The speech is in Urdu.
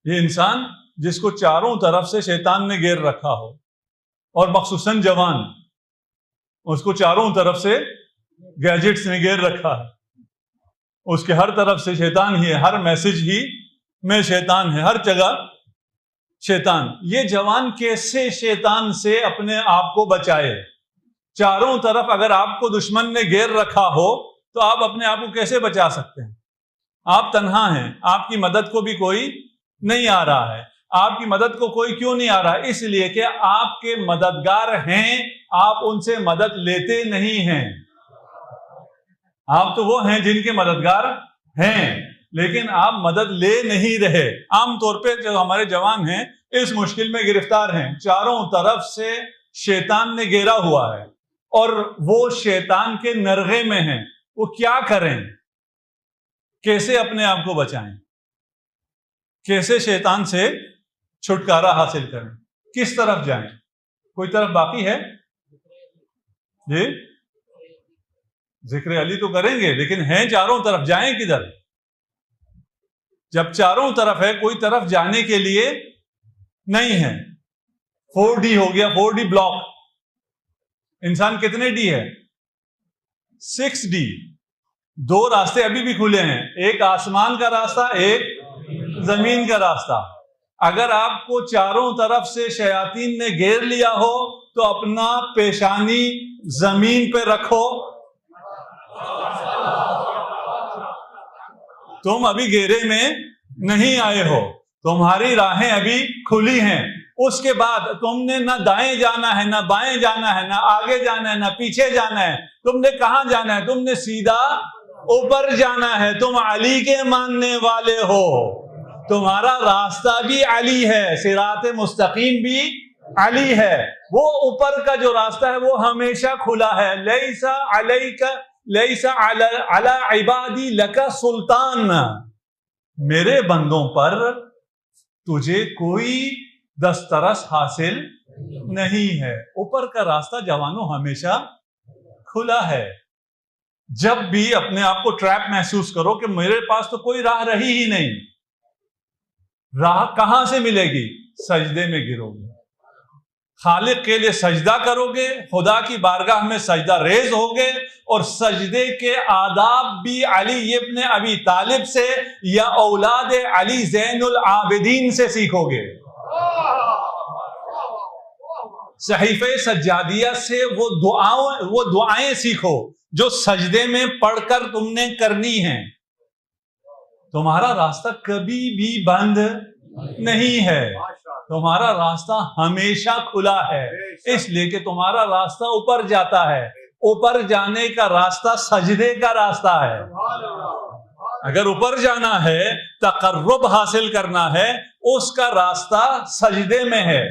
یہ انسان جس کو چاروں طرف سے شیطان نے گھیر رکھا ہو، اور مخصوصاً جوان، اس کو چاروں طرف سے گیجٹس نے گھیر رکھا ہے، اس کے ہر طرف سے شیطان ہی ہے، ہر میسج ہی میں شیطان ہے، ہر جگہ شیطان۔ یہ جوان کیسے شیطان سے اپنے آپ کو بچائے؟ چاروں طرف اگر آپ کو دشمن نے گھیر رکھا ہو تو آپ اپنے آپ کو کیسے بچا سکتے ہیں؟ آپ تنہا ہیں، آپ کی مدد کو بھی کوئی نہیں آ رہا ہے۔ آپ کی مدد کو کوئی کیوں نہیں آ رہا؟ اس لیے کہ آپ کے مددگار ہیں، آپ ان سے مدد لیتے نہیں ہیں۔ آپ تو وہ ہیں جن کے مددگار ہیں، لیکن آپ مدد لے نہیں رہے۔ عام طور پہ جو ہمارے جوان ہیں اس مشکل میں گرفتار ہیں، چاروں طرف سے شیطان نے گھیرا ہوا ہے، اور وہ شیطان کے نرغے میں ہیں۔ وہ کیا کریں؟ کیسے اپنے آپ کو بچائیں؟ کیسے شیطان سے چھٹکارا حاصل کریں؟ کس طرف جائیں؟ کوئی طرف باقی ہے؟ جی، ذکر علی تو کریں گے، لیکن ہیں چاروں طرف، جائیں کدھر؟ جب چاروں طرف ہے، کوئی طرف جانے کے لیے نہیں ہے۔ 4D ہو گیا، 4D بلاک۔ انسان کتنے ڈی ہے؟ 6D۔ دو راستے ابھی بھی کھلے ہیں، ایک آسمان کا راستہ، ایک زمین کا راستہ۔ اگر آپ کو چاروں طرف سے شیاطین نے گھیر لیا ہو تو اپنا پیشانی زمین پہ رکھو۔ تم ابھی گھیرے میں نہیں آئے ہو، تمہاری راہیں ابھی کھلی ہیں۔ اس کے بعد تم نے نہ دائیں جانا ہے، نہ بائیں جانا ہے، نہ آگے جانا ہے، نہ پیچھے جانا ہے۔ تم نے کہاں جانا ہے؟ تم نے سیدھا اوپر جانا ہے۔ تم علی کے ماننے والے ہو، تمہارا راستہ بھی علی ہے، صراط مستقیم بھی علی ہے۔ وہ اوپر کا جو راستہ ہے وہ ہمیشہ کھلا ہے۔ لیس علی عبادی لک سلطان، میرے بندوں پر تجھے کوئی دسترس حاصل نہیں ہے۔ اوپر کا راستہ جوانوں ہمیشہ کھلا ہے۔ جب بھی اپنے آپ کو ٹریپ محسوس کرو کہ میرے پاس تو کوئی راہ رہی ہی نہیں، راہ کہاں سے ملے گی؟ سجدے میں گرو گے، خالق کے لیے سجدہ کرو گے، خدا کی بارگاہ میں سجدہ ریز ہوگے، اور سجدے کے آداب بھی علی ابن ابی طالب سے یا اولاد علی زین العابدین سے سیکھو گے۔ صحیفہ سجادیہ سے وہ دعائیں سیکھو جو سجدے میں پڑھ کر تم نے کرنی ہیں۔ تمہارا راستہ کبھی بھی بند نہیں ہے، تمہارا راستہ ہمیشہ کھلا ہے، اس لیے کہ تمہارا راستہ اوپر جاتا ہے۔ اوپر جانے کا راستہ سجدے کا راستہ ہے۔ اگر اوپر جانا ہے، تقرب حاصل کرنا ہے، اس کا راستہ سجدے میں ہے۔